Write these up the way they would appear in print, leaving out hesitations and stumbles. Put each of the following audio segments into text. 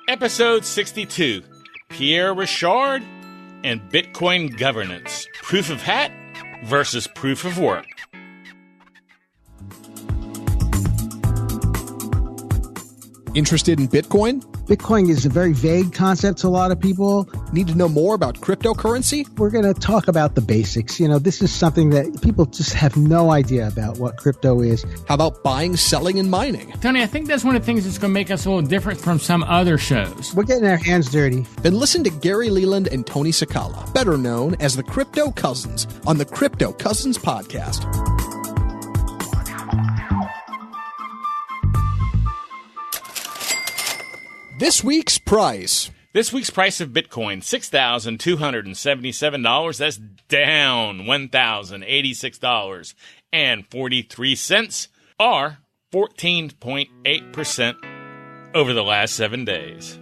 Episode 62, Pierre Rochard and Bitcoin Governance, Proof of Hat versus Proof of Work. Interested in Bitcoin? Bitcoin is a very vague concept to a lot of people. Need to know more about cryptocurrency? We're going to talk about the basics. This is something that people just have no idea about what crypto is. How about buying, selling, and mining? Tony, I think that's one of the things that's going to make us a little different from some other shows. We're getting our hands dirty. Then listen to Gary Leland and Tony Sakala, better known as the Crypto Cousins, on the Crypto Cousins podcast. This week's price. This week's price of Bitcoin, $6,277. That's down $1,086.43, or 14.8% over the last 7 days.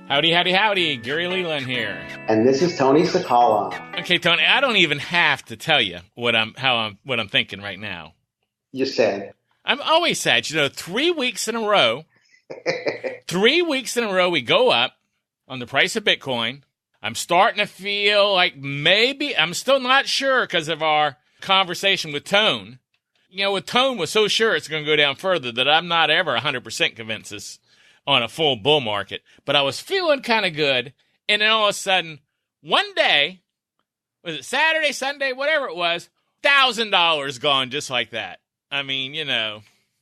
Howdy, howdy, howdy. Gary Leland here. And this is Tony Sakala. Okay, Tony, I don't even have to tell you what I'm thinking right now. You said. I'm always sad. 3 weeks in a row. 3 weeks in a row, we go up on the price of Bitcoin. I'm starting to feel like maybe, I'm still not sure because of our conversation with Tone. With Tone was so sure it's going to go down further that I'm not ever 100% convinced it's on a full bull market. But I was feeling kind of good. And then all of a sudden, one day, was it Saturday, Sunday, whatever it was, $1,000 gone just like that. I mean,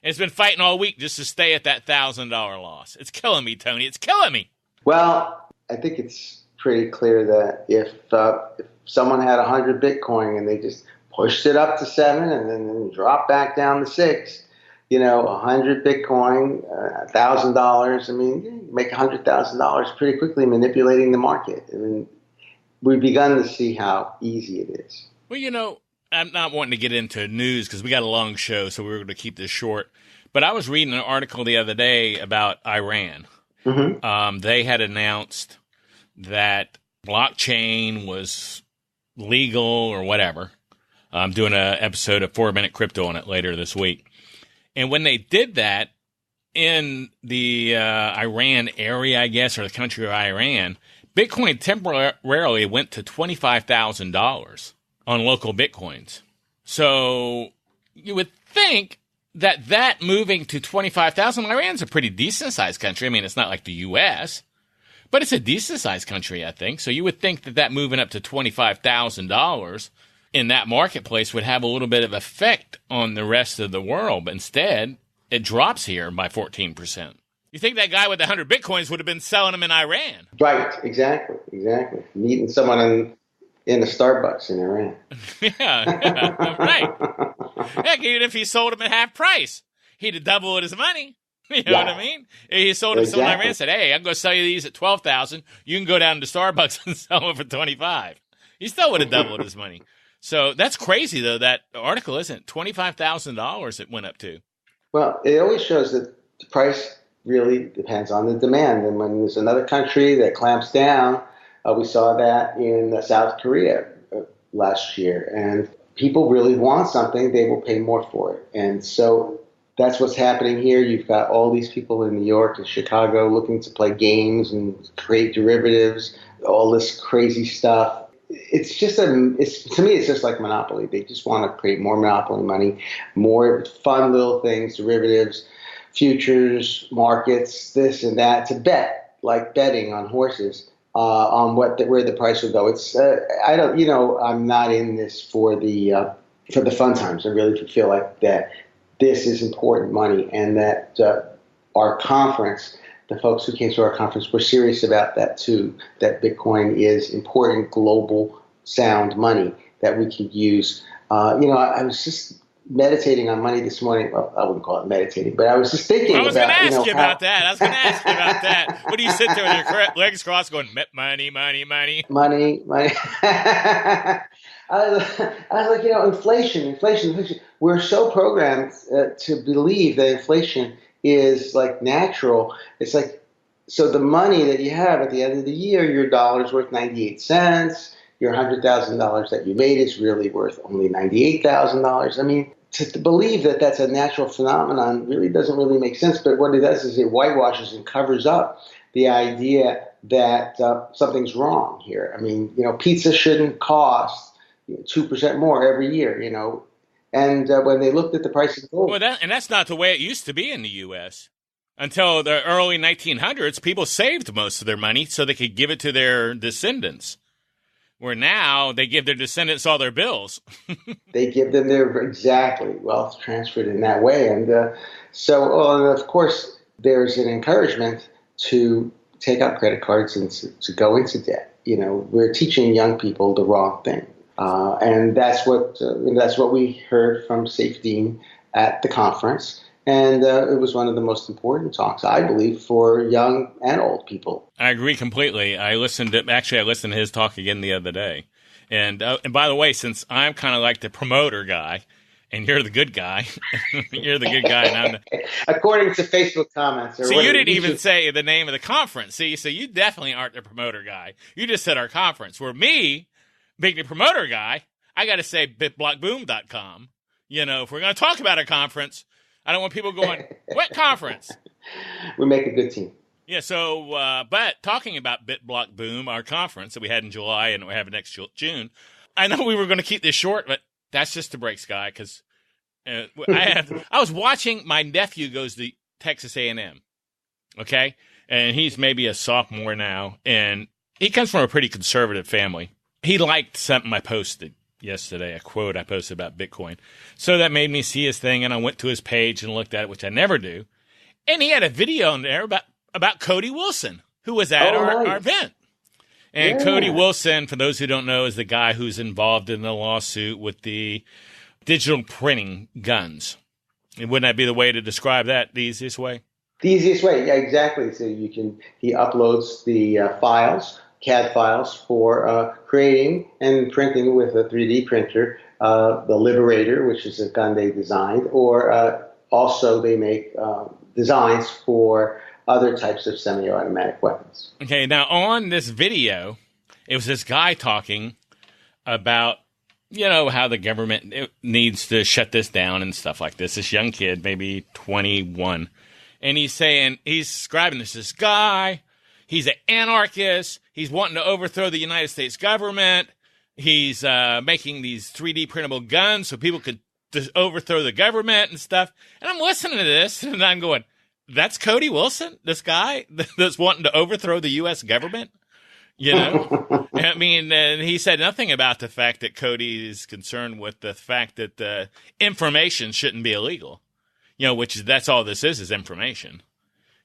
it's been fighting all week just to stay at that $1,000 loss. It's killing me, Tony. It's killing me. Well, I think it's pretty clear that if someone had 100 Bitcoin and they just pushed it up to 7 and then dropped back down to 6, 100 Bitcoin, $1,000, I mean, you make $100,000 pretty quickly manipulating the market. I mean, we've begun to see how easy it is. Well, I'm not wanting to get into news because we got a long show, so we're going to keep this short. But I was reading an article the other day about Iran. Mm-hmm. They had announced that blockchain was legal or whatever. I'm doing an episode of 4 Minute Crypto on it later this week. And when they did that in the Iran area, I guess, or the country of Iran, Bitcoin temporarily went to $25,000. On local Bitcoins. So you would think that moving to 25,000, Iran's a pretty decent-sized country. I mean, it's not like the U.S., but it's a decent-sized country, I think. So you would think that moving up to $25,000 in that marketplace would have a little bit of effect on the rest of the world. But instead, it drops here by 14%. You think that guy with 100 Bitcoins would have been selling them in Iran? Right, exactly. Meeting someone in a Starbucks in Iran. yeah, right. Heck, even if he sold them at half price, he'd have doubled his money. You know what I mean? He sold them to someone in Iran and said, hey, I'm going to sell you these at $12,000. You can go down to Starbucks and sell them for $25,000. He still would have doubled his money. So that's crazy, though. That article isn't $25,000 it went up to. Well, it always shows that the price really depends on the demand. And when there's another country that clamps down, we saw that in South Korea last year. And people really want something, they will pay more for it. And so that's what's happening here. You've got all these people in New York and Chicago looking to play games and create derivatives, all this crazy stuff. It's just to me, it's just like Monopoly. They just want to create more Monopoly money, more fun little things, derivatives, futures, markets, this and that, to bet, like betting on horses. On where the price will go. It's I'm not in this for the fun times. I really feel like that this is important money, and that our conference, the folks who came to our conference, were serious about that too. That Bitcoin is important, global, sound money that we can use. I was just meditating on money this morning. Well, I wouldn't call it meditating, but I was just thinking about. I was going to ask you about that. What do you sit there with your legs crossed going, money? I was like, inflation. We're so programmed to believe that inflation is like natural. It's like, so the money that you have at the end of the year, your dollar's worth 98 cents. Your $100,000 that you made is really worth only $98,000. I mean, to believe that that's a natural phenomenon really doesn't really make sense. But what it does is it whitewashes and covers up the idea that something's wrong here. I mean, pizza shouldn't cost 2% more every year, And when they looked at the price of gold. Well, that's not the way it used to be in the U.S. Until the early 1900s, people saved most of their money so they could give it to their descendants. Where now they give their descendants all their bills. They give them exactly wealth transferred in that way. And and of course, there's an encouragement to take out credit cards and to go into debt. We're teaching young people the wrong thing. And that's what we heard from Saifedean at the conference. And it was one of the most important talks, I believe, for young and old people. I agree completely. I listened to his talk again the other day. And by the way, since I'm kind of like the promoter guy, and you're the good guy, you're the good guy. And I'm according to Facebook comments. So you didn't even say the name of the conference. See, so you definitely aren't the promoter guy. You just said our conference. Where me, being the promoter guy, I got to say bitblockboom.com. If we're going to talk about a conference, I don't want people going, what conference? We make a good team. Yeah, so, but talking about BitBlock Boom, our conference that we had in July and we have next June, I know we were going to keep this short, but that's just the break, Sky, because I was watching, my nephew goes to Texas A&M, okay? And he's maybe a sophomore now, and he comes from a pretty conservative family. He liked something I posted yesterday, a quote I posted about Bitcoin. So that made me see his thing, and I went to his page and looked at it, which I never do. And he had a video on there about Cody Wilson, who was at our event. And yeah. Cody Wilson, for those who don't know, is the guy who's involved in the lawsuit with the digital printing guns. And wouldn't that be the way to describe that, the easiest way? The easiest way, yeah, exactly. So he uploads the CAD files for creating and printing with a 3D printer, the Liberator, which is a gun they designed, or also they make designs for other types of semi-automatic weapons. Okay, now on this video, it was this guy talking about, how the government needs to shut this down and stuff like this. This young kid, maybe 21. And he's describing this guy. He's an anarchist. He's wanting to overthrow the United States government. He's making these 3D printable guns so people could overthrow the government and stuff. And I'm listening to this, and I'm going, that's Cody Wilson, this guy that's wanting to overthrow the U.S. government? I mean, he said nothing about the fact that Cody is concerned with the fact that the information shouldn't be illegal. That's all this is information.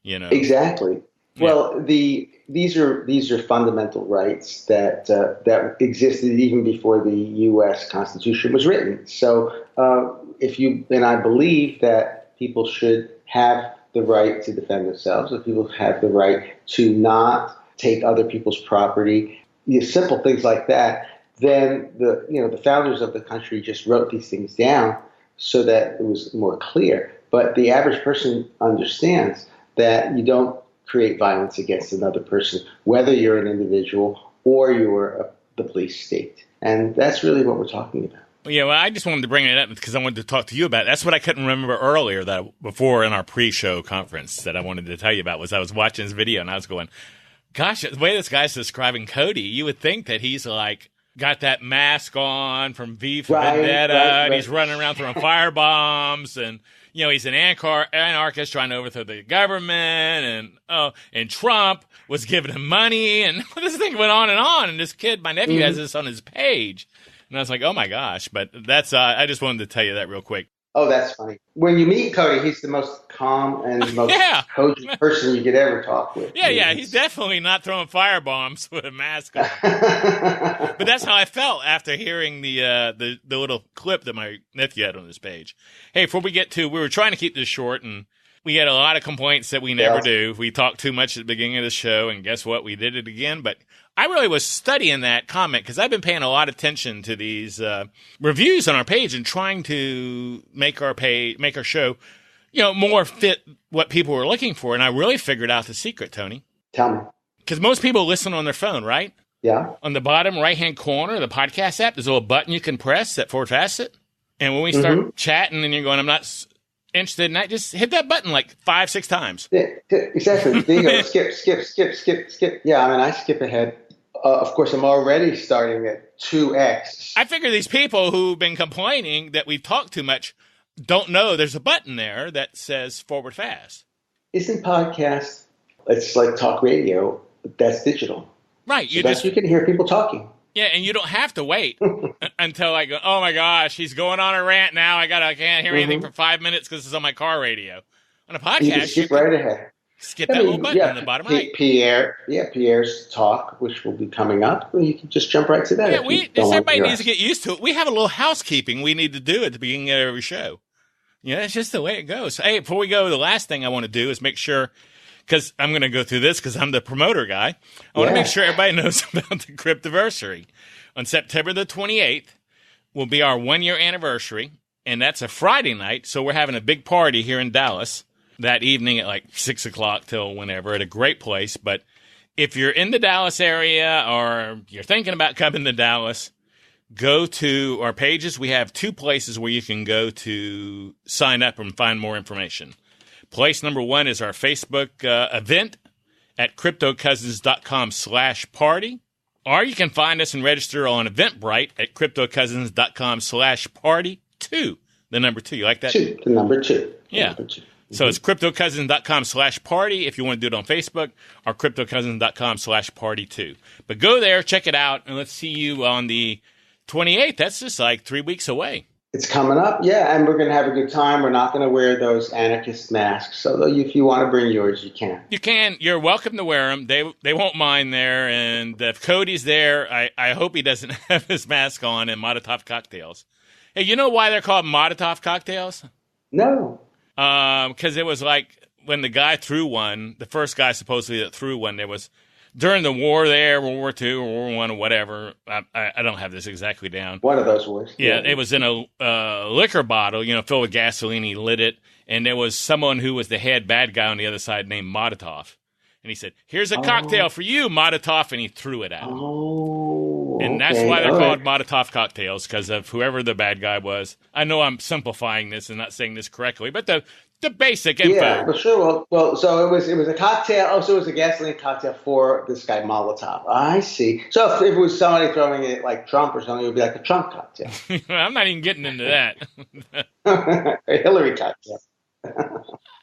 Exactly. Yeah. Well, these are fundamental rights that existed even before the U.S. Constitution was written. So, I believe that people should have the right to defend themselves, that people have the right to not take other people's property, simple things like that. Then the founders of the country just wrote these things down so that it was more clear. But the average person understands that you don't create violence against another person, whether you're an individual or you're the police state. And that's really what we're talking about. Yeah, well, I just wanted to bring it up because I wanted to talk to you about it. That's what I couldn't remember earlier, that before in our pre-show conference that I wanted to tell you about, was I was watching this video and I was going, gosh, the way this guy's describing Cody, you would think that he's like got that mask on from V for Vendetta, and he's running around throwing fire bombs, and he's an anarchist trying to overthrow the government, and Trump was giving him money, and this thing went on, and this kid, my nephew, has this on his page. And I was like, oh my gosh. But that's, I just wanted to tell you that real quick. Oh, that's funny. When you meet Cody, he's the most calm and most cogent person you could ever talk with. Yeah. He's definitely not throwing fire bombs with a mask on. But that's how I felt after hearing the little clip that my nephew had on his page. Hey, before we get to, we were trying to keep this short, and we had a lot of complaints that we never do. We talked too much at the beginning of the show, and guess what? We did it again. But I really was studying that comment because I've been paying a lot of attention to these reviews on our page and trying to make our show, more fit what people were looking for. And I really figured out the secret, Tony. Tell me. Because most people listen on their phone, right? Yeah. On the bottom right-hand corner of the podcast app, there's a little button you can press that forward facet. And when we start chatting and you're going, I'm not interested in that, just hit that button like 5-6 times. Yeah, exactly. There you go. Skip. Yeah, I mean, I skip ahead. Of course, I'm already starting at 2x. I figure these people who've been complaining that we've talked too much don't know there's a button there that says forward fast. Isn't podcast, it's like talk radio, that's digital. Right. You can hear people talking. Yeah, and you don't have to wait until I go, oh my gosh, he's going on a rant now. I can't hear anything for 5 minutes because it's on my car radio. On a podcast, you can skip right ahead. Skip that little button in the bottom right. Pierre's talk, which will be coming up. You can just jump right to that. Yeah, everybody needs to get used to it. We have a little housekeeping we need to do at the beginning of every show. Yeah, it's just the way it goes. Hey, before we go, the last thing I want to do is make sure, because I'm going to go through this because I'm the promoter guy. I want to make sure everybody knows about the Cryptiversary. On September the 28th will be our 1-year anniversary, and that's a Friday night, so we're having a big party here in Dallas that evening at like 6 o'clock till whenever at a great place. But if you're in the Dallas area or you're thinking about coming to Dallas, go to our pages. We have 2 places where you can go to sign up and find more information. Place number 1 is our Facebook event at cryptocousins.com/party. Or you can find us and register on Eventbrite at cryptocousins.com/party2. The number 2. You like that? 2. The number 2. Yeah. Number 2. So it's cryptocousins.com/party if you want to do it on Facebook, or cryptocousins.com/party2. But go there, check it out, and let's see you on the 28th. That's just like 3 weeks away. It's coming up, yeah, and we're going to have a good time. We're not going to wear those anarchist masks. So if you want to bring yours, you can. You can. You're welcome to wear them. They won't mind there. And if Cody's there, I hope he doesn't have his mask on and Molotov cocktails. Hey, you know why they're called Molotov cocktails? No. Because it was like when the guy threw one, the first guy supposedly that threw one, there was during the war there, World War II or World War I or whatever. I don't have this exactly down. One of those wars. Yeah, it was in a liquor bottle, filled with gasoline. He lit it, and there was someone who was the head bad guy on the other side named Molotov. And he said, "Here's a cocktail for you, Molotov," and he threw it at him. Oh, and that's why they're called Molotov cocktails, because of whoever the bad guy was. I know I'm simplifying this and not saying this correctly, but the basic info. Yeah, but sure. Well, so it was a cocktail. Oh, so it was a gasoline cocktail for this guy Molotov. I see. So if it was somebody throwing it like Trump or something, it would be like a Trump cocktail. I'm not even getting into that. A Hillary cocktail.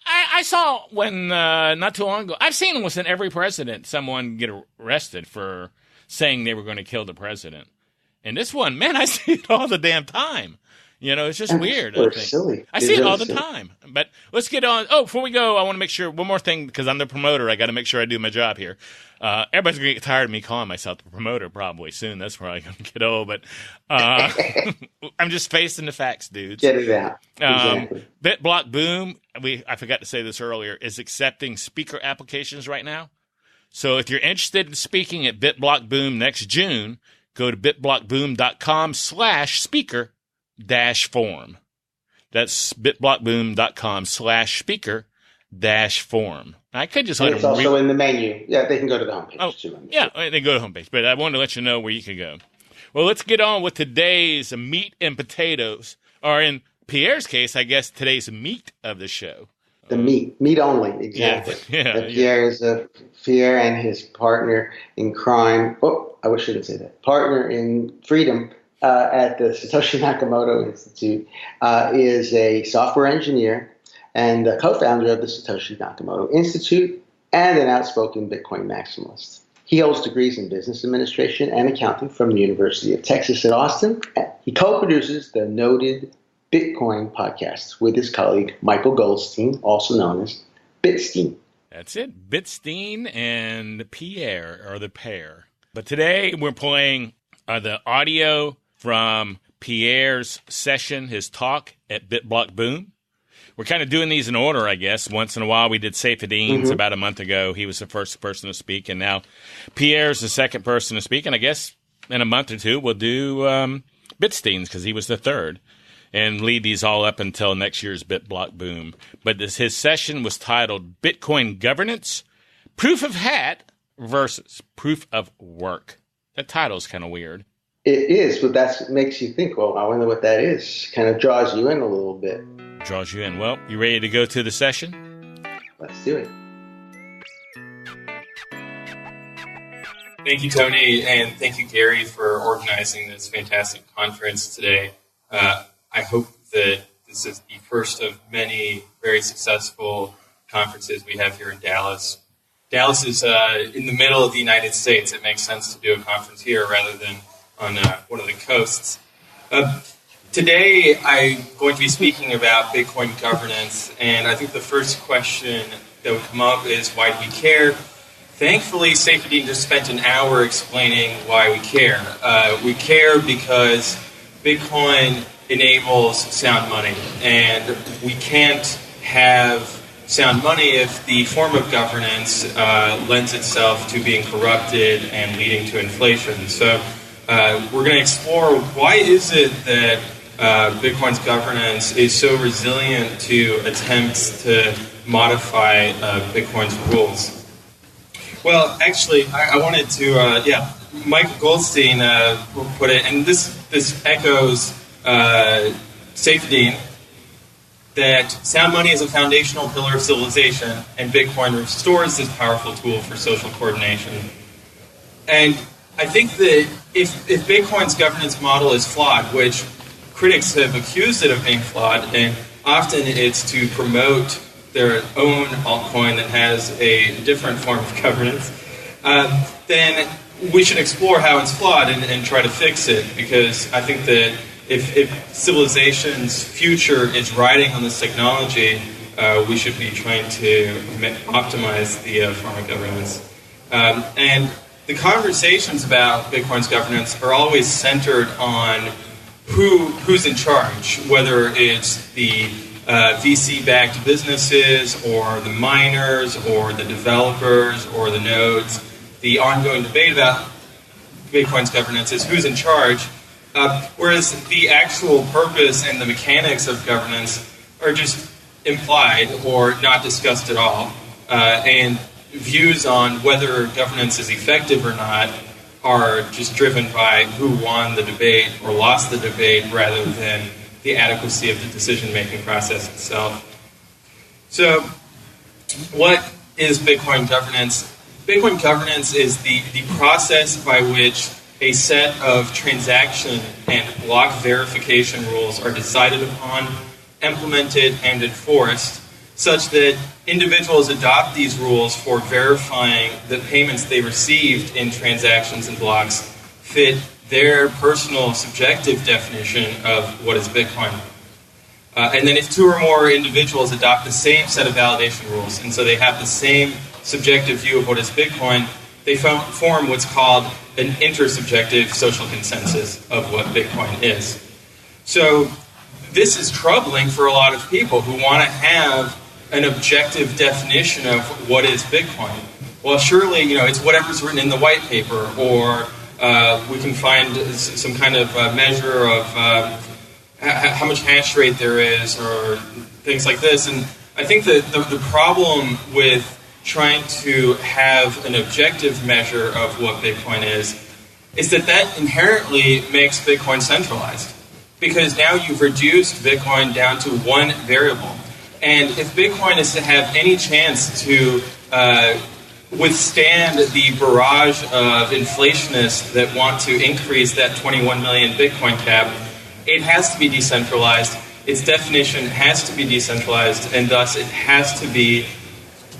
I saw when not too long ago. I've seen almost in every president someone get arrested for saying they were going to kill the president. And this one, man, I see it all the damn time. It's just weird. I think. Silly. I see it all the time. But let's get on. Oh, before we go, I want to make sure one more thing, because I'm the promoter. I got to make sure I do my job here. Everybody's going to get tired of me calling myself the promoter probably soon. That's probably going to get old. But I'm just facing the facts, dudes. Get it out. Exactly. BitBlock Boom, I forgot to say this earlier, is accepting speaker applications right now. So if you're interested in speaking at BitBlock Boom next June, go to bitblockboom.com/speaker-form. That's bitblockboom.com/speaker-form. I could just let them. It's also in the menu. Yeah, they can go to the homepage too. Yeah, they go to the homepage. But I wanted to let you know where you can go. Well, let's get on with today's meat and potatoes. Or in Pierre's case, I guess today's meat of the show. The meat only, exactly. Pierre and his partner in crime. Oh, I shouldn't say that. Partner in freedom at the Satoshi Nakamoto Institute is a software engineer and a co-founder of the Satoshi Nakamoto Institute and an outspoken Bitcoin maximalist. He holds degrees in business administration and accounting from the University of Texas at Austin. He co-produces the noted Bitcoin podcast with his colleague Michael Goldstein, also known as Bitstein. That's it. Bitstein and Pierre are the pair. But today we're playing the audio from Pierre's session, his talk at BitBlock Boom. We're kind of doing these in order, I guess. Once in a while we did Saifedean's about a month ago. He was the first person to speak, and now Pierre's the second person to speak. And I guess in a month or two we'll do Bitstein's, because he was the third, and lead these all up until next year's BitBlock Boom. But his session was titled Bitcoin Governance, Proof of Hat versus Proof of Work. That title's kind of weird. It is, but that makes you think, well, I wonder what that is. Kind of draws you in a little bit. Draws you in. Well, you ready to go to the session? Let's do it. Thank you, Tony, and thank you, Gary, for organizing this fantastic conference today. I hope that this is the first of many very successful conferences we have here in Dallas. Dallas is in the middle of the United States. It makes sense to do a conference here rather than on one of the coasts. Today, I'm going to be speaking about Bitcoin governance, and I think the first question that would come up is, why do we care? Thankfully, Saifedean just spent an hour explaining why we care. We care because Bitcoin enables sound money, and we can't have sound money if the form of governance lends itself to being corrupted and leading to inflation. So we're going to explore, why is it that Bitcoin's governance is so resilient to attempts to modify Bitcoin's rules. Well, actually, I wanted to, Michael Goldstein put it, and this echoes Saifedean, that sound money is a foundational pillar of civilization, and Bitcoin restores this powerful tool for social coordination. And I think that if Bitcoin's governance model is flawed, which critics have accused it of being flawed, and often it's to promote their own altcoin that has a different form of governance, then we should explore how it's flawed and try to fix it, because I think that if civilization's future is riding on this technology, we should be trying to optimize the form of governance. And the conversations about Bitcoin's governance are always centered on who's in charge, whether it's the VC-backed businesses or the miners or the developers or the nodes. The ongoing debate about Bitcoin's governance is who's in charge, whereas the actual purpose and the mechanics of governance are just implied or not discussed at all, and views on whether governance is effective or not are just driven by who won the debate or lost the debate rather than the adequacy of the decision-making process itself. So what is Bitcoin governance? Bitcoin governance is the process by which a set of transaction and block verification rules are decided upon, implemented, and enforced, such that individuals adopt these rules for verifying that payments they received in transactions and blocks fit their personal subjective definition of what is Bitcoin. And then if two or more individuals adopt the same set of validation rules, and so they have the same subjective view of what is Bitcoin, they form what's called an intersubjective social consensus of what Bitcoin is. So this is troubling for a lot of people who want to have an objective definition of what is Bitcoin. Well, surely, it's whatever's written in the white paper, or we can find some kind of measure of how much hash rate there is, or things like this. And I think that the problem with trying to have an objective measure of what Bitcoin is that inherently makes Bitcoin centralized. Because now you've reduced Bitcoin down to one variable. And if Bitcoin is to have any chance to withstand the barrage of inflationists that want to increase that 21 million Bitcoin cap, it has to be decentralized. Its definition has to be decentralized, and thus it has to be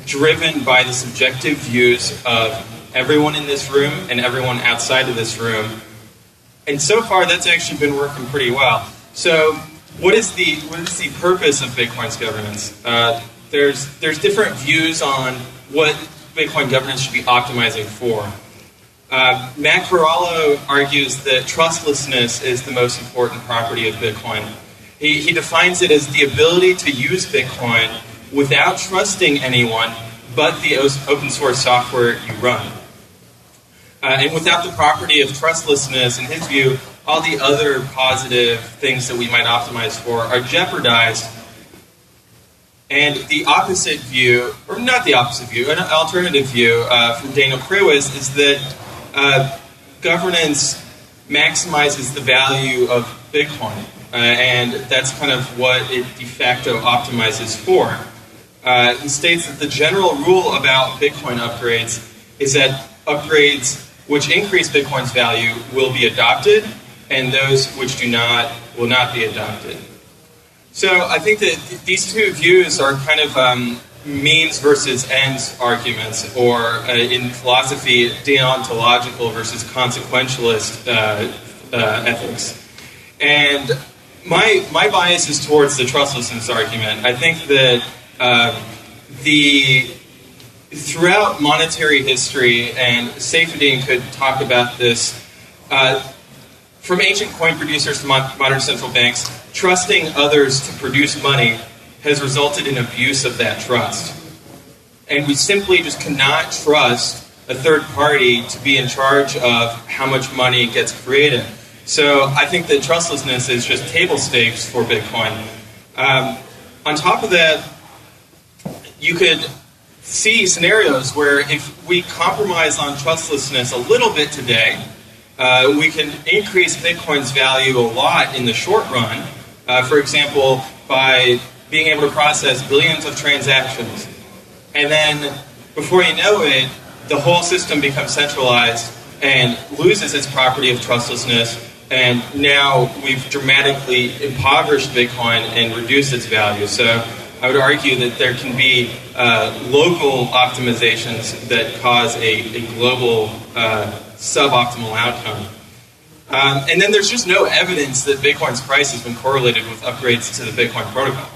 driven by the subjective views of everyone in this room and everyone outside of this room. And so far, that's actually been working pretty well. So what is the purpose of Bitcoin's governance? There's different views on what Bitcoin governance should be optimizing for. Matt Corallo argues that trustlessness is the most important property of Bitcoin. He defines it as the ability to use Bitcoin without trusting anyone but the open source software you run. And without the property of trustlessness, in his view, all the other positive things that we might optimize for are jeopardized. And the opposite view, or not the opposite view, an alternative view from Daniel Krewis is that governance maximizes the value of Bitcoin. And that's kind of what it de facto optimizes for. He states that the general rule about Bitcoin upgrades is that upgrades which increase Bitcoin's value will be adopted, and those which do not will not be adopted. So I think that these two views are kind of means versus ends arguments, or in philosophy, deontological versus consequentialist ethics. And my bias is towards the trustlessness argument. I think that throughout monetary history, and Saifedean could talk about this, from ancient coin producers to modern central banks, trusting others to produce money has resulted in abuse of that trust. And we simply just cannot trust a third party to be in charge of how much money gets created. So I think that trustlessness is just table stakes for Bitcoin. On top of that, you could see scenarios where if we compromise on trustlessness a little bit today, we can increase Bitcoin's value a lot in the short run. For example, by being able to process billions of transactions. And then, before you know it, the whole system becomes centralized and loses its property of trustlessness. And now we've dramatically impoverished Bitcoin and reduced its value. So I would argue that there can be local optimizations that cause a global suboptimal outcome. And then there's just no evidence that Bitcoin's price has been correlated with upgrades to the Bitcoin protocol.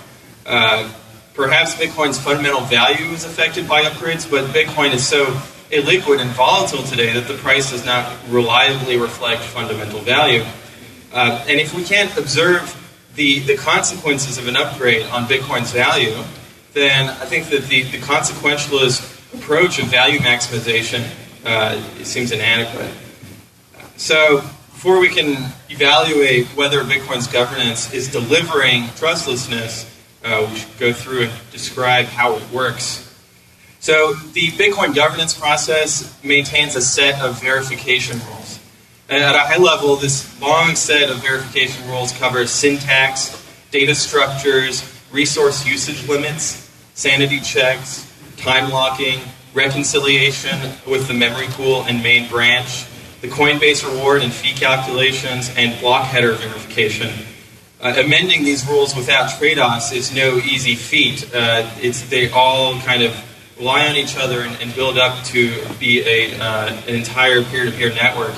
Perhaps Bitcoin's fundamental value is affected by upgrades, but Bitcoin is so illiquid and volatile today that the price does not reliably reflect fundamental value. And if we can't observe the consequences of an upgrade on Bitcoin's value, then I think that the consequentialist approach of value maximization seems inadequate. So before we can evaluate whether Bitcoin's governance is delivering trustlessness, we should go through and describe how it works. So the Bitcoin governance process maintains a set of verification rules. And at a high level, this long set of verification rules covers syntax, data structures, resource usage limits, sanity checks, time locking, reconciliation with the memory pool and main branch, the Coinbase reward and fee calculations, and block header verification. Amending these rules without trade-offs is no easy feat. They all kind of rely on each other and build up to be an entire peer-to-peer network.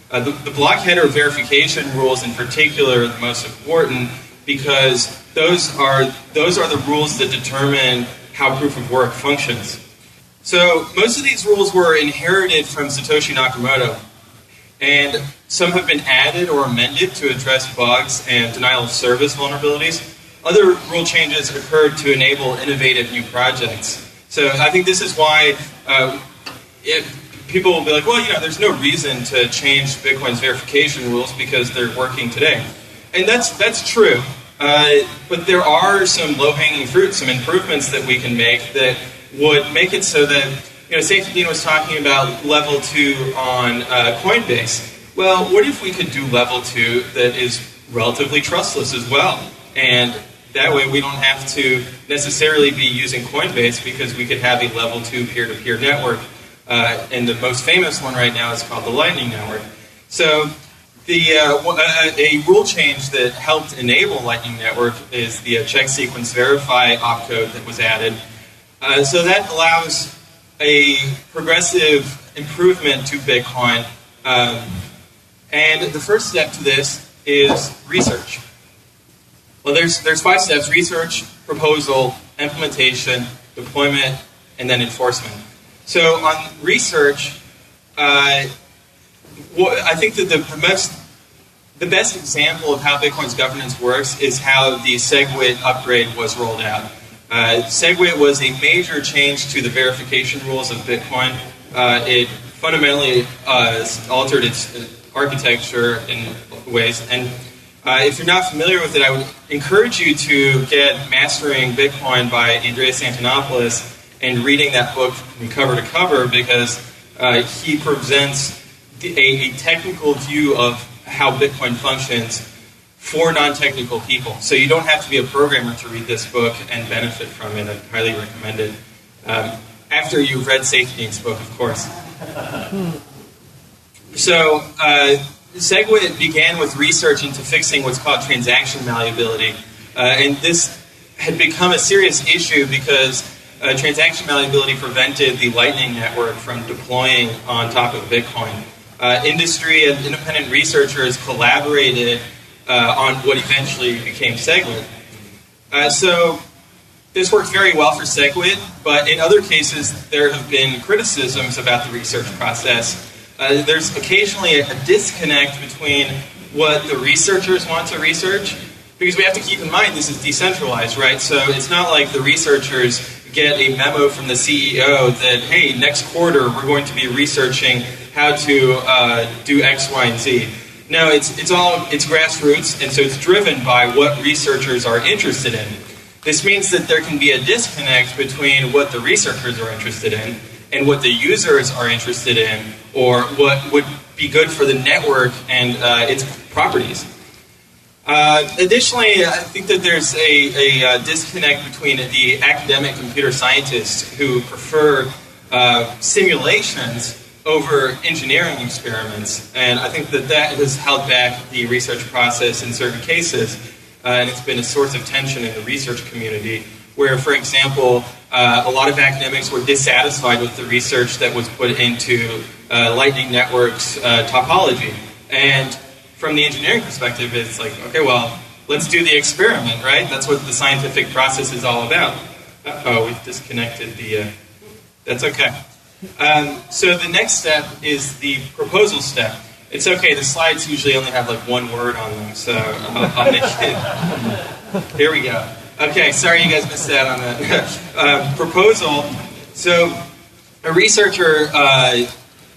The block header verification rules in particular are the most important because those are the rules that determine how proof of work functions. So most of these rules were inherited from Satoshi Nakamoto, and some have been added or amended to address bugs and denial of service vulnerabilities. Other rule changes occurred to enable innovative new projects. So I think this is why people will be like, well, there's no reason to change Bitcoin's verification rules because they're working today. And that's true. But there are some low-hanging fruit, some improvements that we can make that would make it so that, Saifedean was talking about level 2 on Coinbase. Well, what if we could do level 2 that is relatively trustless as well? And that way we don't have to necessarily be using Coinbase because we could have a level 2 peer-to-peer network. And the most famous one right now is called the Lightning Network. So a rule change that helped enable Lightning Network is the check sequence verify opcode that was added. So that allows a progressive improvement to Bitcoin. And the first step to this is research. Well, there's 5 steps: research, proposal, implementation, deployment, and then enforcement. So on research, I think that the best example of how Bitcoin's governance works is how the SegWit upgrade was rolled out. SegWit was a major change to the verification rules of Bitcoin. It fundamentally altered its architecture in ways. And if you're not familiar with it, I would encourage you to get Mastering Bitcoin by Andreas Antonopoulos and reading that book from cover to cover, because he presents a technical view of how Bitcoin functions for non-technical people. So you don't have to be a programmer to read this book and benefit from it. I highly recommend it. After you've read Safety's book, of course. So SegWit began with research into fixing what's called transaction malleability. And this had become a serious issue because transaction malleability prevented the Lightning Network from deploying on top of Bitcoin. Industry and independent researchers collaborated on what eventually became SegWit. So this worked very well for SegWit, but in other cases there have been criticisms about the research process. There's occasionally a disconnect between what the researchers want to research, because we have to keep in mind this is decentralized, right? So it's not like the researchers get a memo from the CEO that, hey, next quarter we're going to be researching how to do X, Y, and Z. No, it's grassroots, and so it's driven by what researchers are interested in. This means that there can be a disconnect between what the researchers are interested in and what the users are interested in, or what would be good for the network and its properties. Additionally, I think that there's a disconnect between the academic computer scientists who prefer simulations over engineering experiments, and I think that that has held back the research process in certain cases, and it's been a source of tension in the research community, where, for example, a lot of academics were dissatisfied with the research that was put into Lightning Network's topology. And from the engineering perspective, it's like, okay, well, let's do the experiment, right? That's what the scientific process is all about. Uh-oh, we've disconnected the... that's okay. So the next step is the proposal step. It's okay, the slides usually only have like one word on them, so I'll make it. Here we go. Okay, sorry you guys missed out on that. Proposal. So a researcher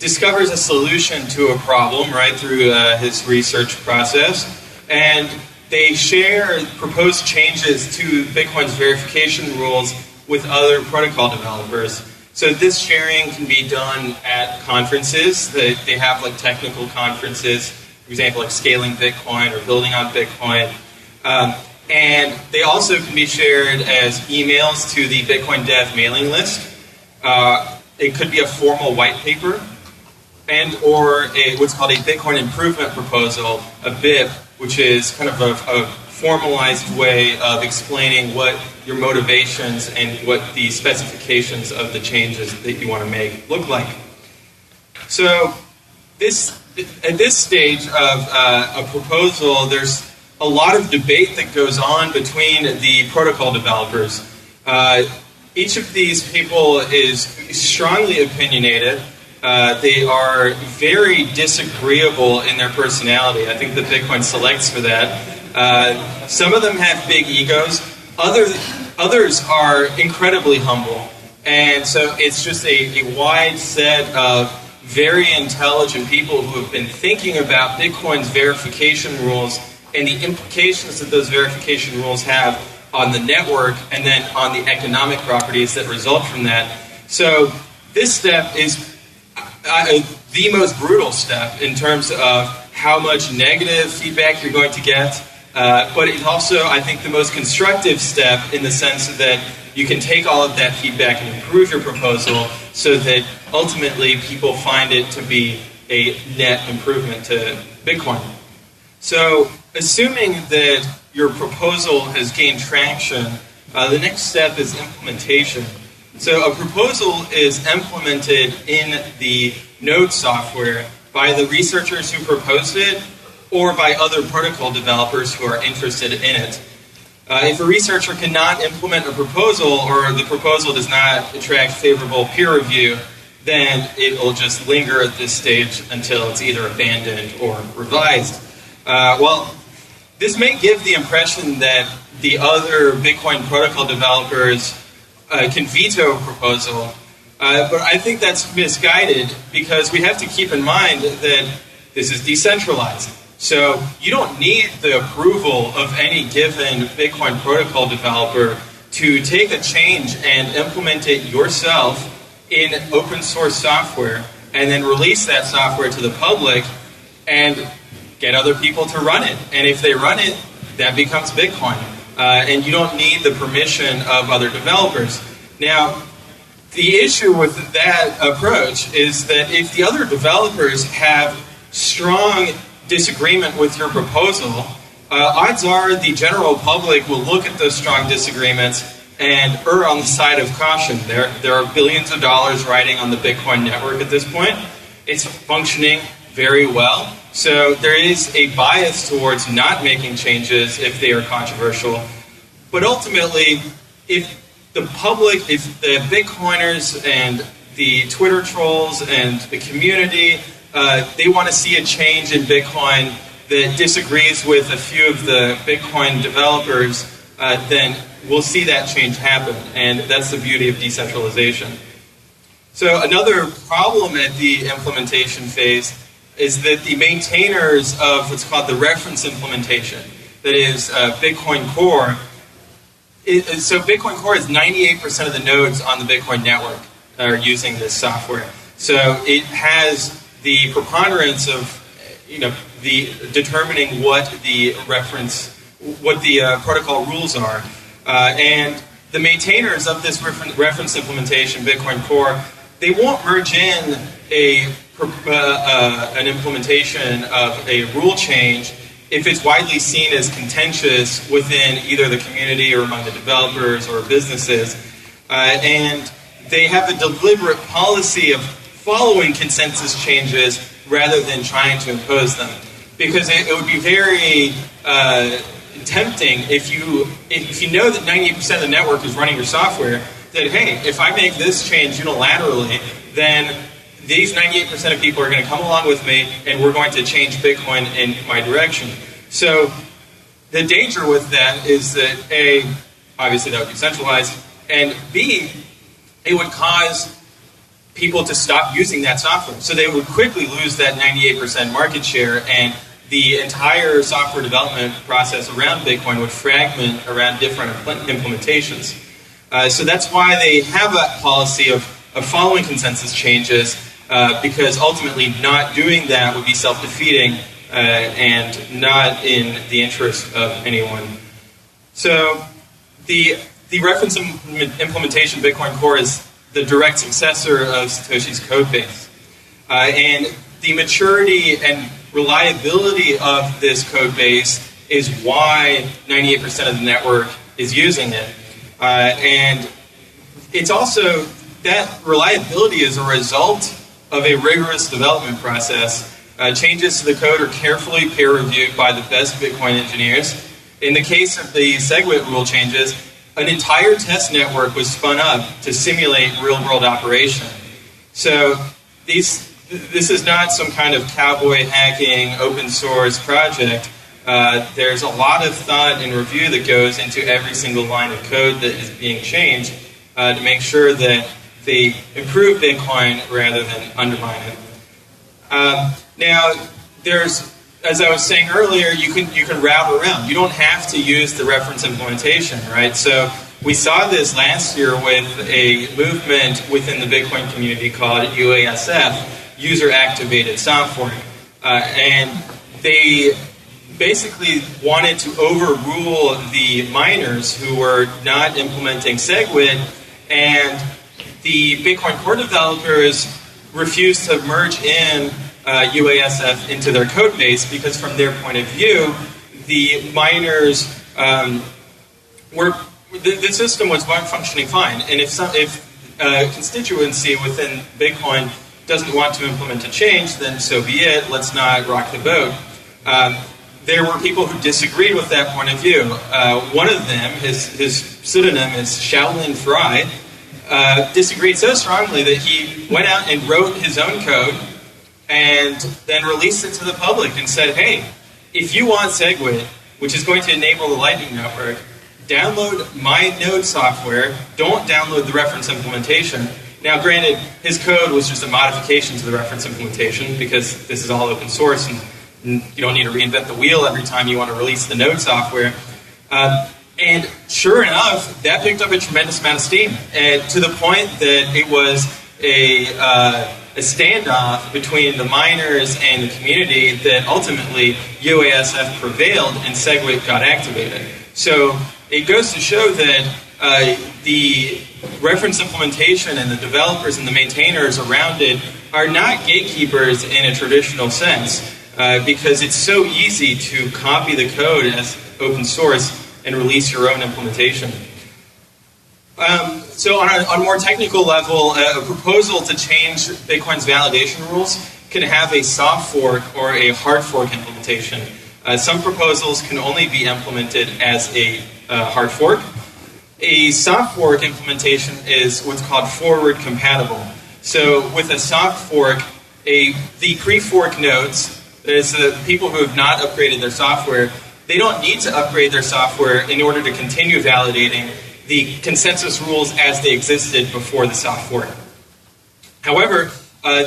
discovers a solution to a problem, right, through his research process, and they share proposed changes to Bitcoin's verification rules with other protocol developers. So this sharing can be done at conferences. They have like technical conferences, for example, like Scaling Bitcoin or Building on Bitcoin. And they also can be shared as emails to the Bitcoin Dev mailing list. It could be a formal white paper, and or what's called a Bitcoin Improvement Proposal, a BIP, which is kind of a formalized way of explaining what your motivations and what the specifications of the changes that you want to make look like. So at this stage of a proposal, there's a lot of debate that goes on between the protocol developers. Each of these people is strongly opinionated. They are very disagreeable in their personality. I think that Bitcoin selects for that. Some of them have big egos. Others are incredibly humble. And so it's just a wide set of very intelligent people who have been thinking about Bitcoin's verification rules and the implications that those verification rules have on the network and then on the economic properties that result from that. So this step is the most brutal step in terms of how much negative feedback you're going to get, but it's also, I think, the most constructive step in the sense that you can take all of that feedback and improve your proposal so that ultimately people find it to be a net improvement to Bitcoin. So assuming that your proposal has gained traction, the next step is implementation. So a proposal is implemented in the node software by the researchers who proposed it or by other protocol developers who are interested in it. If a researcher cannot implement a proposal or the proposal does not attract favorable peer review, then it will just linger at this stage until it's either abandoned or revised. Well, this may give the impression that the other Bitcoin protocol developers can veto a proposal, but I think that's misguided because we have to keep in mind that this is decentralized. So you don't need the approval of any given Bitcoin protocol developer to take a change and implement it yourself in open source software and then release that software to the public and get other people to run it. And if they run it, that becomes Bitcoin. And you don't need the permission of other developers. Now, the issue with that approach is that if the other developers have strong disagreement with your proposal, odds are the general public will look at those strong disagreements and err on the side of caution. There are billions of dollars riding on the Bitcoin network at this point. It's functioning very well. So there is a bias towards not making changes if they are controversial. But ultimately, if the public, if the Bitcoiners and the Twitter trolls and the community, they want to see a change in Bitcoin that disagrees with a few of the Bitcoin developers, then we'll see that change happen. And that's the beauty of decentralization. So another problem at the implementation phase is that the maintainers of what's called the reference implementation, that is Bitcoin Core, so Bitcoin Core is 98% of the nodes on the Bitcoin network are using this software. So it has the preponderance of, the determining what the protocol rules are. And the maintainers of this reference implementation, Bitcoin Core, they won't merge in an implementation of a rule change if it's widely seen as contentious within either the community or among the developers or businesses. And they have a deliberate policy of following consensus changes rather than trying to impose them. Because it would be very tempting if you know that 98% of the network is running your software, that, hey, if I make this change unilaterally, then these 98% of people are going to come along with me, and we're going to change Bitcoin in my direction. So the danger with that is that, A, obviously that would be centralized, and B, it would cause people to stop using that software. So they would quickly lose that 98% market share, and the entire software development process around Bitcoin would fragment around different implementations. So that's why they have a policy of following consensus changes, because ultimately not doing that would be self-defeating and not in the interest of anyone. So the reference implementation Bitcoin Core is the direct successor of Satoshi's code base. And the maturity and reliability of this code base is why 98% of the network is using it. And it's also, that reliability is a result of a rigorous development process. Changes to the code are carefully peer-reviewed by the best Bitcoin engineers. In the case of the SegWit rule changes, an entire test network was spun up to simulate real-world operation. So this is not some kind of cowboy hacking open source project. There's a lot of thought and review that goes into every single line of code that is being changed to make sure that they improve Bitcoin rather than undermine it. Now, there's, as I was saying earlier, you can route around. You don't have to use the reference implementation, right? So we saw this last year with a movement within the Bitcoin community called UASF, User Activated Software. And they basically wanted to overrule the miners who were not implementing SegWit, and the Bitcoin Core developers refused to merge in UASF into their code base because from their point of view, the miners the system was functioning fine. And if a constituency within Bitcoin doesn't want to implement a change, then so be it. Let's not rock the boat. There were people who disagreed with that point of view. One of them, his pseudonym is Shaolin Fry, disagreed so strongly that he went out and wrote his own code and then released it to the public and said, hey, if you want SegWit, which is going to enable the Lightning Network, download my node software, don't download the reference implementation. Now, granted, his code was just a modification to the reference implementation because this is all open source and you don't need to reinvent the wheel every time you want to release the node software. And sure enough, that picked up a tremendous amount of steam, and to the point that it was a standoff between the miners and the community that ultimately UASF prevailed and SegWit got activated. So it goes to show that the reference implementation and the developers and the maintainers around it are not gatekeepers in a traditional sense, because it's so easy to copy the code as open source and release your own implementation. So on a more technical level, a proposal to change Bitcoin's validation rules can have a soft fork or a hard fork implementation. Some proposals can only be implemented as a hard fork. A soft fork implementation is what's called forward compatible. So with a soft fork, the pre-fork nodes, that is the people who have not upgraded their software, they don't need to upgrade their software in order to continue validating the consensus rules as they existed before the soft fork. However,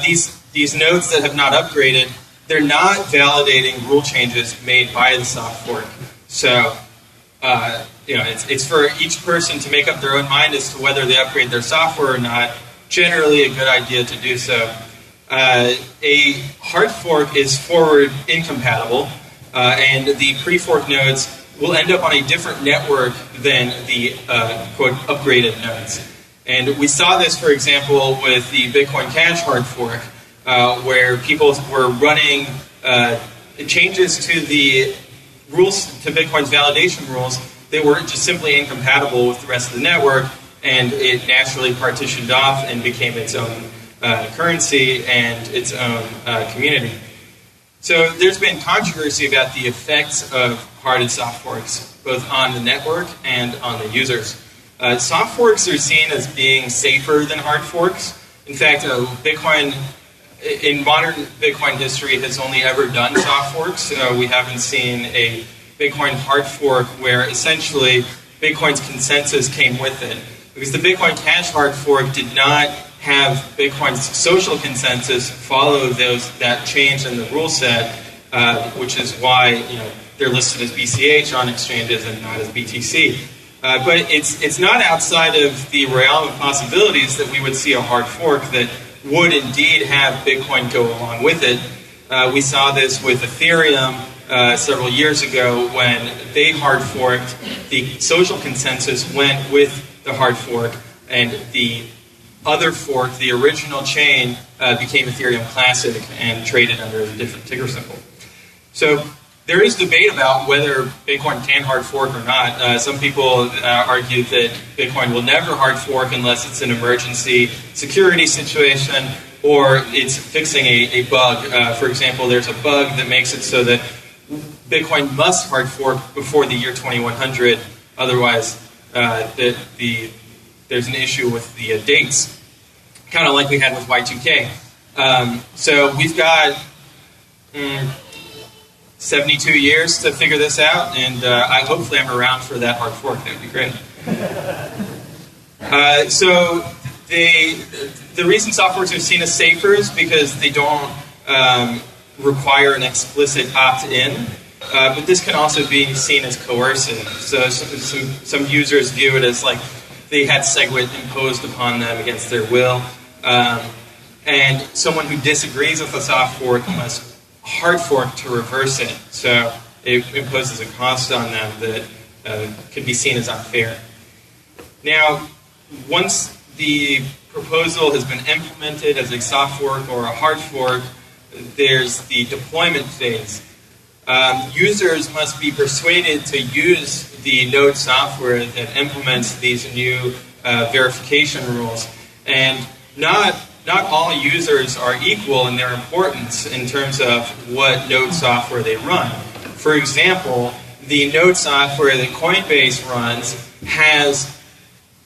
these nodes that have not upgraded, they're not validating rule changes made by the soft fork. So, it's for each person to make up their own mind as to whether they upgrade their software or not. Generally, a good idea to do so. A hard fork is forward incompatible, and the pre-fork nodes will end up on a different network than the quote upgraded nodes. And we saw this, for example, with the Bitcoin Cash hard fork, where people were running changes to the rules, to Bitcoin's validation rules, that were just simply incompatible with the rest of the network, and it naturally partitioned off and became its own currency and its own community. So there's been controversy about the effects of hard and soft forks, both on the network and on the users. Soft forks are seen as being safer than hard forks. In fact, Bitcoin, in modern Bitcoin history, has only ever done soft forks. We haven't seen a Bitcoin hard fork where essentially Bitcoin's consensus came with it. Because the Bitcoin Cash hard fork did not have Bitcoin's social consensus follow that change in the rule set, which is why they're listed as BCH on exchanges and not as BTC. But it's not outside of the realm of possibilities that we would see a hard fork that would indeed have Bitcoin go along with it. We saw this with Ethereum several years ago when they hard forked. The social consensus went with the hard fork, and the other fork, the original chain, became Ethereum Classic and traded under a different ticker symbol. So there is debate about whether Bitcoin can hard fork or not. Some people argue that Bitcoin will never hard fork unless it's an emergency security situation or it's fixing a bug. For example, there's a bug that makes it so that Bitcoin must hard fork before the year 2100. Otherwise, there's an issue with the dates, kind of like we had with Y2K. So we've got 72 years to figure this out, and hopefully I'm around for that hard fork. That would be great. So the reason soft forks are seen as safer is because they don't require an explicit opt-in, but this can also be seen as coercive. So some users view it as like they had SegWit imposed upon them against their will, and someone who disagrees with a soft fork must hard fork to reverse it. So it imposes a cost on them that could be seen as unfair. Now, once the proposal has been implemented as a soft fork or a hard fork, there's the deployment phase. Users must be persuaded to use the node software that implements these new verification rules. And not all users are equal in their importance in terms of what node software they run. For example, the node software that Coinbase runs has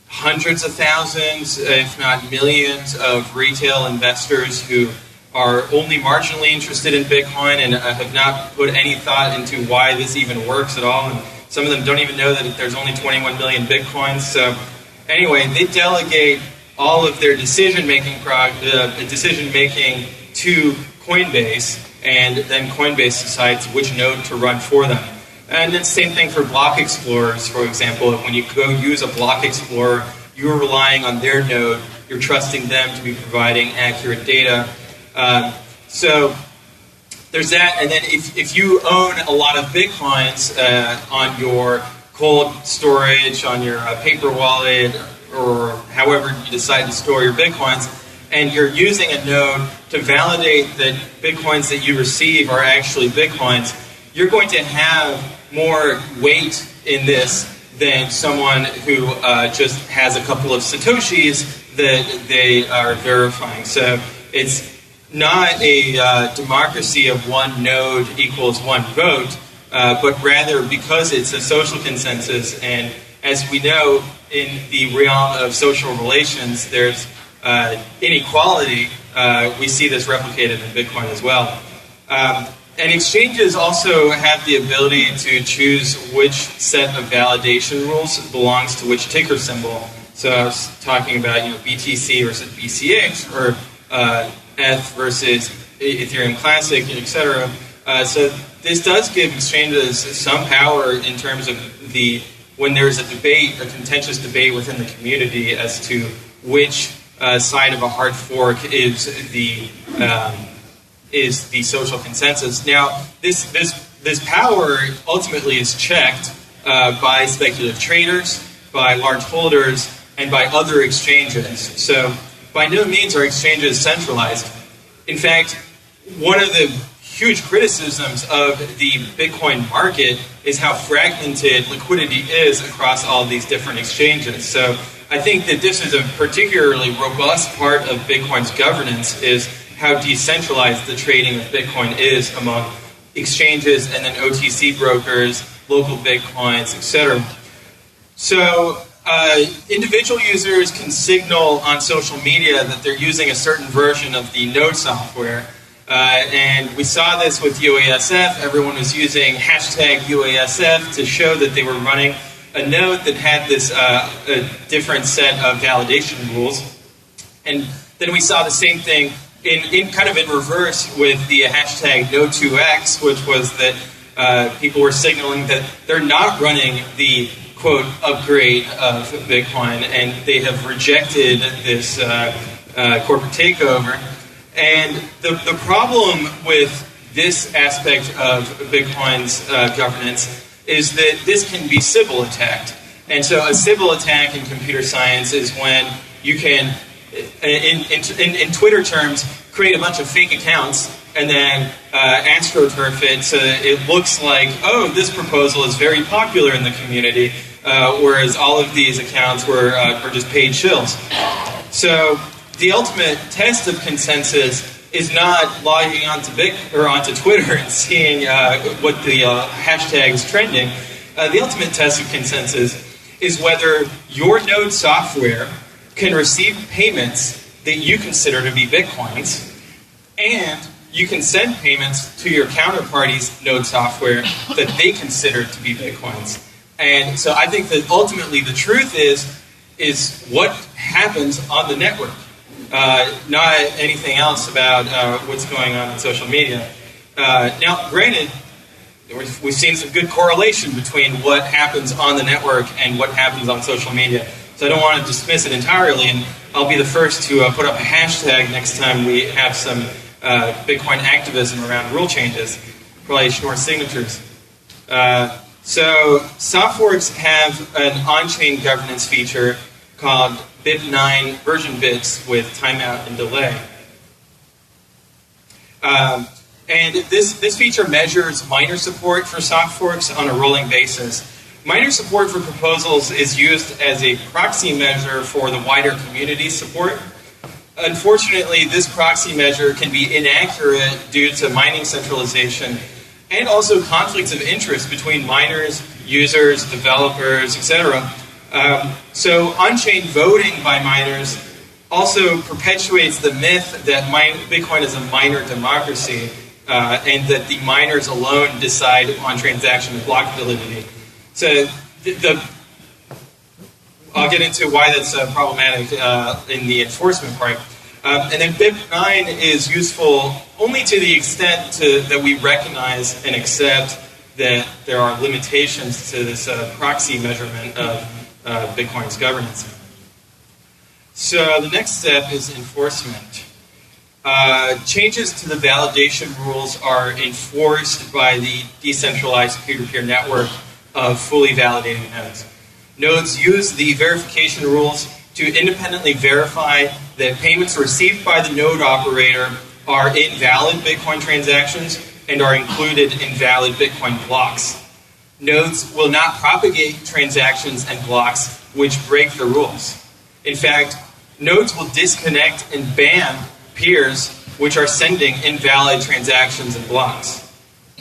hundreds of thousands, if not millions, of retail investors who are only marginally interested in Bitcoin and have not put any thought into why this even works at all. And some of them don't even know that there's only 21 million Bitcoins. So anyway, they delegate all of their decision-making to Coinbase, and then Coinbase decides which node to run for them. And then same thing for block explorers, for example. When you go use a block explorer, you're relying on their node you're trusting them to be providing accurate data. So there's that, and then if you own a lot of Bitcoins on your cold storage, on your paper wallet, or however you decide to store your Bitcoins, and you're using a node to validate that Bitcoins that you receive are actually Bitcoins, you're going to have more weight in this than someone who just has a couple of Satoshis that they are verifying. So it's not a democracy of one node equals one vote, but rather because it's a social consensus, and as we know, in the realm of social relations, there's inequality. We see this replicated in Bitcoin as well. And exchanges also have the ability to choose which set of validation rules belongs to which ticker symbol. So I was talking about BTC versus BCH, or ETH versus Ethereum Classic, etc. So this does give exchanges some power in terms of when there's a debate, a contentious debate within the community as to which side of a hard fork is the social consensus. Now, this power ultimately is checked by speculative traders, by large holders, and by other exchanges. So by no means are exchanges centralized. In fact, one of the huge criticisms of the Bitcoin market is how fragmented liquidity is across all these different exchanges. So I think that this is a particularly robust part of Bitcoin's governance, is how decentralized the trading of Bitcoin is among exchanges and then OTC brokers, local Bitcoins, etc. So individual users can signal on social media that they're using a certain version of the node software. And we saw this with UASF. Everyone was using hashtag UASF to show that they were running a node that had this a different set of validation rules. And then we saw the same thing in kind of in reverse with the hashtag No2X, which was that people were signaling that they're not running the quote upgrade of Bitcoin, and they have rejected this corporate takeover. And the problem with this aspect of Bitcoin's governance is that this can be Sybil attacked. And so a Sybil attack in computer science is when you can, in Twitter terms, create a bunch of fake accounts and then astroturf it so that it looks like, oh, this proposal is very popular in the community, whereas all of these accounts were just paid shills. So the ultimate test of consensus is not logging onto Twitter and seeing what the hashtag is trending. The ultimate test of consensus is whether your node software can receive payments that you consider to be Bitcoins, and you can send payments to your counterparty's node software that they consider to be Bitcoins. And so I think that ultimately the truth is what happens on the network. Not anything else about what's going on social media. Now, granted, we've seen some good correlation between what happens on the network and what happens on social media. So I don't want to dismiss it entirely, and I'll be the first to put up a hashtag next time we have some Bitcoin activism around rule changes. Probably ignore signatures. So soft forks have an on-chain governance feature called BIP9 version bits with timeout and delay. And this feature measures miner support for soft forks on a rolling basis. Miner support for proposals is used as a proxy measure for the wider community support. Unfortunately, this proxy measure can be inaccurate due to mining centralization and also conflicts of interest between miners, users, developers, etc. So on-chain voting by miners also perpetuates the myth that Bitcoin is a miner democracy and that the miners alone decide on transaction block validity. So I'll get into why that's problematic in the enforcement part. And then BIP9 is useful only to the extent that we recognize and accept that there are limitations to this proxy measurement of Bitcoin's governance. So the next step is enforcement. Changes to the validation rules are enforced by the decentralized peer-to-peer network of fully validating nodes. Nodes use the verification rules to independently verify that payments received by the node operator are invalid Bitcoin transactions and are included in valid Bitcoin blocks. Nodes will not propagate transactions and blocks which break the rules. In fact, nodes will disconnect and ban peers which are sending invalid transactions and blocks.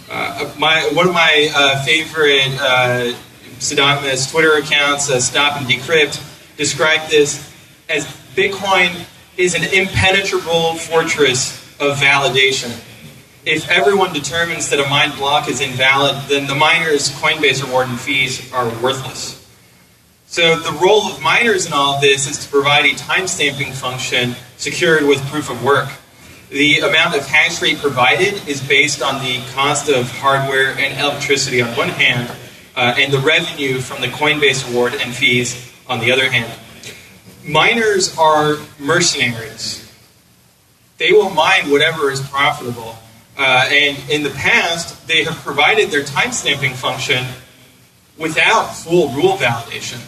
One of my favorite pseudonymous Twitter accounts, Stop and Decrypt, described this as Bitcoin is an impenetrable fortress of validation. If everyone determines that a mined block is invalid, then the miner's Coinbase reward and fees are worthless. So the role of miners in all of this is to provide a timestamping function secured with proof of work. The amount of hash rate provided is based on the cost of hardware and electricity on one hand, and the revenue from the Coinbase reward and fees on the other hand. Miners are mercenaries. They will mine whatever is profitable. And in the past, they have provided their timestamping function without full rule validation.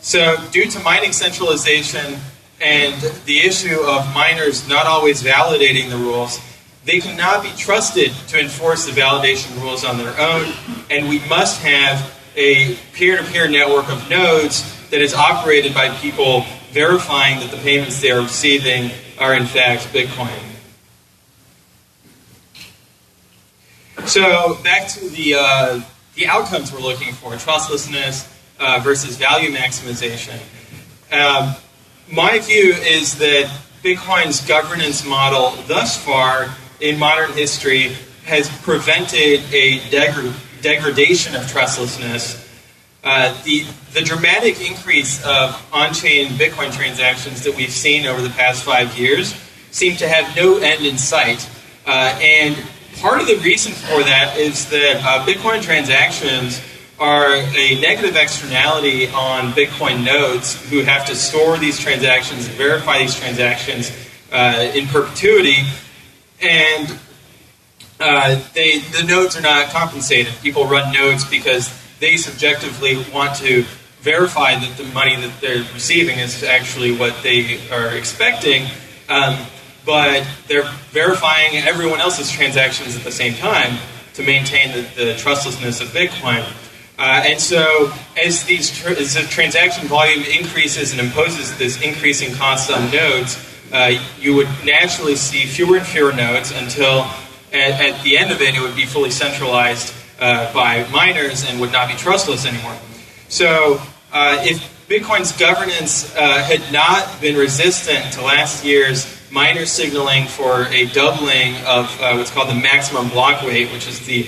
So due to mining centralization and the issue of miners not always validating the rules, they cannot be trusted to enforce the validation rules on their own, and we must have a peer-to-peer network of nodes that is operated by people verifying that the payments they are receiving are in fact Bitcoin. So back to the outcomes we're looking for, trustlessness versus value maximization. My view is that Bitcoin's governance model thus far in modern history has prevented a degradation of trustlessness. The dramatic increase of on-chain Bitcoin transactions that we've seen over the past 5 years seem to have no end in sight. And part of the reason for that is that Bitcoin transactions are a negative externality on Bitcoin nodes who have to store these transactions and verify these transactions in perpetuity, and the nodes are not compensated. People run nodes because they subjectively want to verify that the money that they're receiving is actually what they are expecting, but they're verifying everyone else's transactions at the same time to maintain the trustlessness of Bitcoin. And so as the transaction volume increases and imposes this increasing cost on nodes, you would naturally see fewer and fewer nodes until at the end of it, it would be fully centralized by miners and would not be trustless anymore. So if Bitcoin's governance had not been resistant to last year's miner signaling for a doubling of what's called the maximum block weight, which is the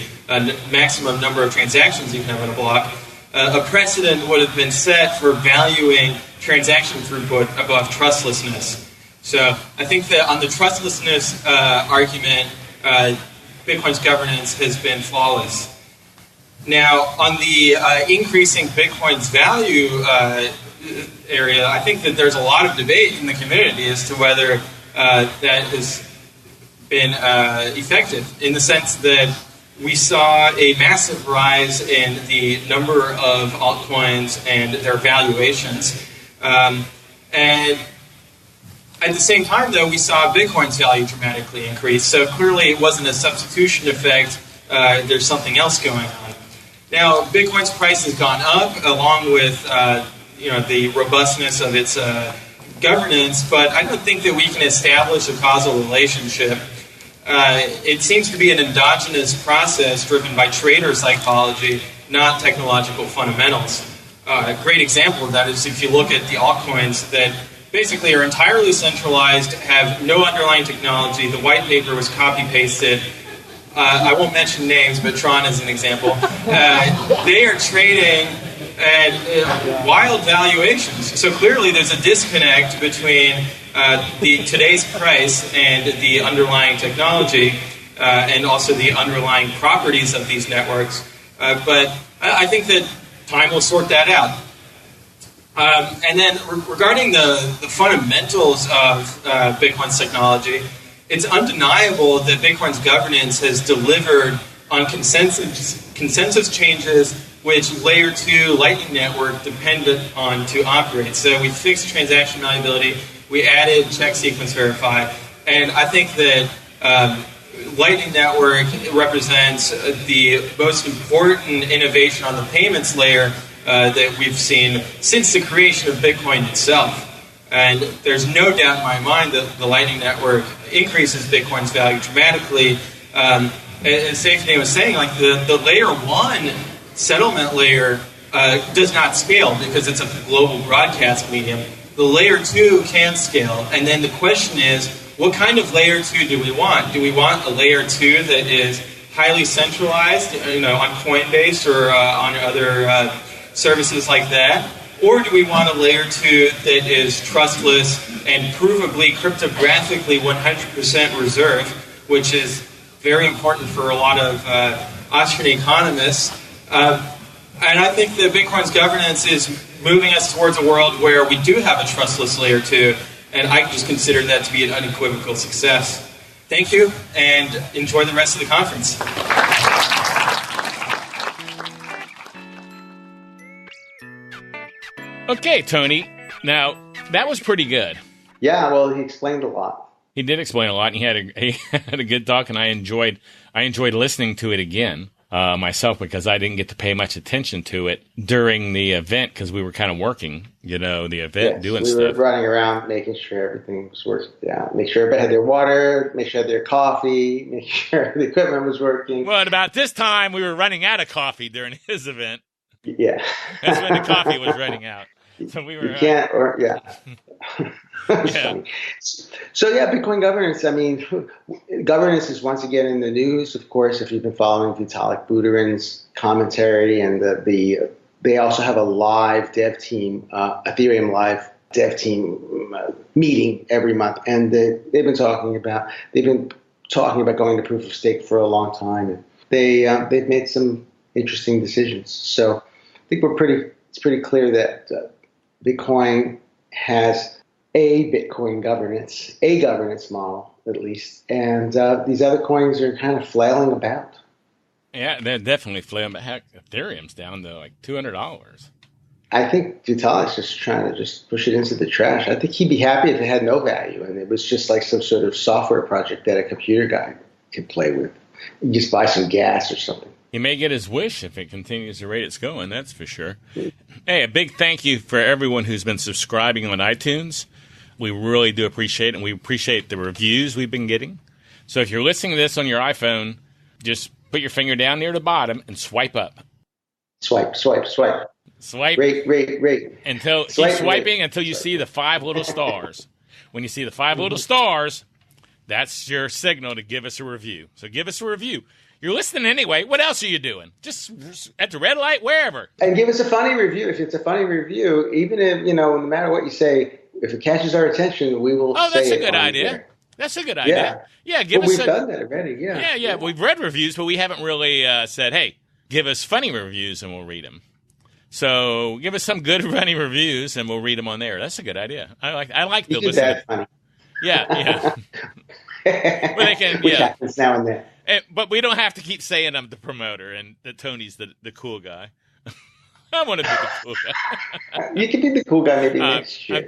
maximum number of transactions you can have on a block, a precedent would have been set for valuing transaction throughput above trustlessness. So I think that on the trustlessness argument, Bitcoin's governance has been flawless. Now, on the increasing Bitcoin's value area, I think that there's a lot of debate in the community as to whether that has been effective, in the sense that we saw a massive rise in the number of altcoins and their valuations. And at the same time, though, we saw Bitcoin's value dramatically increase. So clearly it wasn't a substitution effect. There's something else going on. Now, Bitcoin's price has gone up along with the robustness of its governance, but I don't think that we can establish a causal relationship. It seems to be an endogenous process driven by trader psychology, not technological fundamentals. A great example of that is if you look at the altcoins that basically are entirely centralized, have no underlying technology. The white paper was copy-pasted. I won't mention names, but Tron is an example. They are trading at wild valuations. So clearly there's a disconnect between today's price and the underlying technology and also the underlying properties of these networks. But I think that time will sort that out. And then regarding the fundamentals of Bitcoin's technology, it's undeniable that Bitcoin's governance has delivered on consensus changes which Layer 2 Lightning Network depended on to operate. So we fixed transaction malleability, we added check sequence verify, and I think that Lightning Network represents the most important innovation on the payments layer that we've seen since the creation of Bitcoin itself. And there's no doubt in my mind that the Lightning Network increases Bitcoin's value dramatically. As Safety was saying, like the Layer 1 settlement layer does not scale because it's a global broadcast medium. The Layer 2 can scale. And then the question is, what kind of Layer 2 do we want? Do we want a Layer 2 that is highly centralized, on Coinbase or on other services like that? Or do we want a Layer 2 that is trustless and provably cryptographically 100% reserved, which is very important for a lot of Austrian economists? And I think that Bitcoin's governance is moving us towards a world where we do have a trustless Layer 2, and I just consider that to be an unequivocal success. Thank you, and enjoy the rest of the conference. Okay, Tony. Now, that was pretty good. Yeah, well, he explained a lot. He did explain a lot, and he had a good talk, and I enjoyed listening to it again myself because I didn't get to pay much attention to it during the event because we were kind of working, the event, doing stuff. We were running around making sure everything was working. Yeah, make sure everybody had their water, make sure they had their coffee, make sure the equipment was working. Well, at about this time, we were running out of coffee during his event. Yeah. That's when the coffee was running out. So we were. You can't, yeah. Yeah. So yeah, Bitcoin governance. I mean, governance is once again in the news. Of course, if you've been following Vitalik Buterin's commentary, and they also have a live dev team, Ethereum live dev team meeting every month, and they've been talking about going to proof of stake for a long time, and they've made some interesting decisions. So I think it's pretty clear that Bitcoin has a governance model, at least. And these other coins are kind of flailing about. Yeah, they're definitely flailing. But heck, Ethereum's down to like $200. I think Vitalik's just trying to just push it into the trash. I think he'd be happy if it had no value and it was just like some sort of software project that a computer guy could play with. You just buy some gas or something. He may get his wish if it continues the rate it's going, that's for sure. Hey, a big thank you for everyone who's been subscribing on iTunes. We really do appreciate it, and we appreciate the reviews we've been getting. So if you're listening to this on your iPhone, just put your finger down near the bottom and swipe up. Swipe. Swipe. Rate. Keep swiping until you see the 5 little stars. When you see the 5 little stars, that's your signal to give us a review. So give us a review. You're listening anyway. What else are you doing? Just at the red light, wherever. And give us a funny review. If it's a funny review, even if, no matter what you say, if it catches our attention, we will say it. Oh, that's a good idea. That's a good idea. Yeah, give us we've done that already, yeah. Yeah. We've read reviews, but we haven't really said, hey, give us funny reviews and we'll read them. So give us some good funny reviews and we'll read them on there. That's a good idea. I like the listen. That funny. Yeah. But they can, Which happens now and then. But we don't have to keep saying I'm the promoter and that Tony's the cool guy. I want to be the cool guy. You can be the cool guy maybe next year. I'm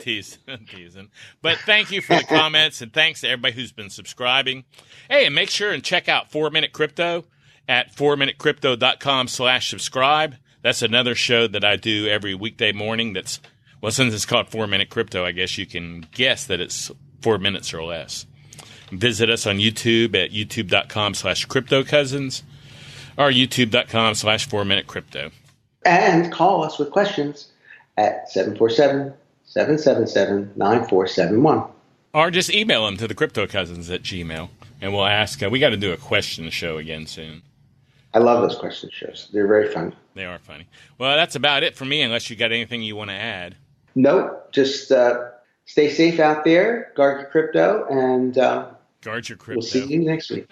teasing. But thank you for the comments, and thanks to everybody who's been subscribing. Hey, and make sure and check out 4 Minute Crypto at 4minutecrypto.com/subscribe. That's another show that I do every weekday morning. Since it's called 4 Minute Crypto, I guess you can guess that it's 4 minutes or less. Visit us on YouTube at youtube.com/CryptoCousins or youtube.com/4minutecrypto. And call us with questions at 747-777-9471. Or just email them to the CryptoCousins@gmail. And we'll ask, we got to do a question show again soon. I love those question shows. They're very fun. They are funny. Well, that's about it for me, unless you got anything you want to add. Nope. Just stay safe out there. Guard your crypto. And guard your crypto. We'll see you next week.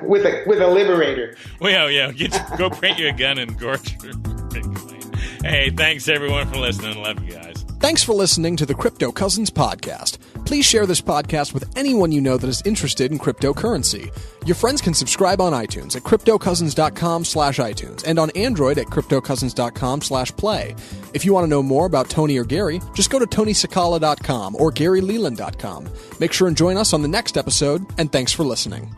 with a liberator. Well, yeah. Go print you a gun and guard your Bitcoin. Hey, thanks everyone for listening. Love you guys. Thanks for listening to the Crypto Cousins podcast. Please share this podcast with anyone you know that is interested in cryptocurrency. Your friends can subscribe on iTunes at cryptocousins.com/iTunes and on Android at cryptocousins.com/play. If you want to know more about Tony or Gary, just go to tonysakala.com or garyleland.com. Make sure and join us on the next episode, and thanks for listening.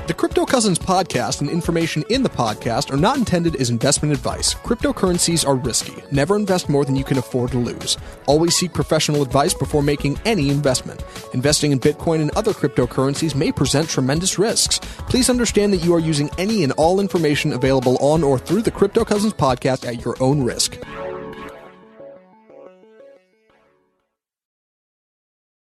The Crypto Cousins podcast and information in the podcast are not intended as investment advice. Cryptocurrencies are risky. Never invest more than you can afford to lose. Always seek professional advice before making any investment. Investing in Bitcoin and other cryptocurrencies may present tremendous risks. Please understand that you are using any and all information available on or through the Crypto Cousins podcast at your own risk.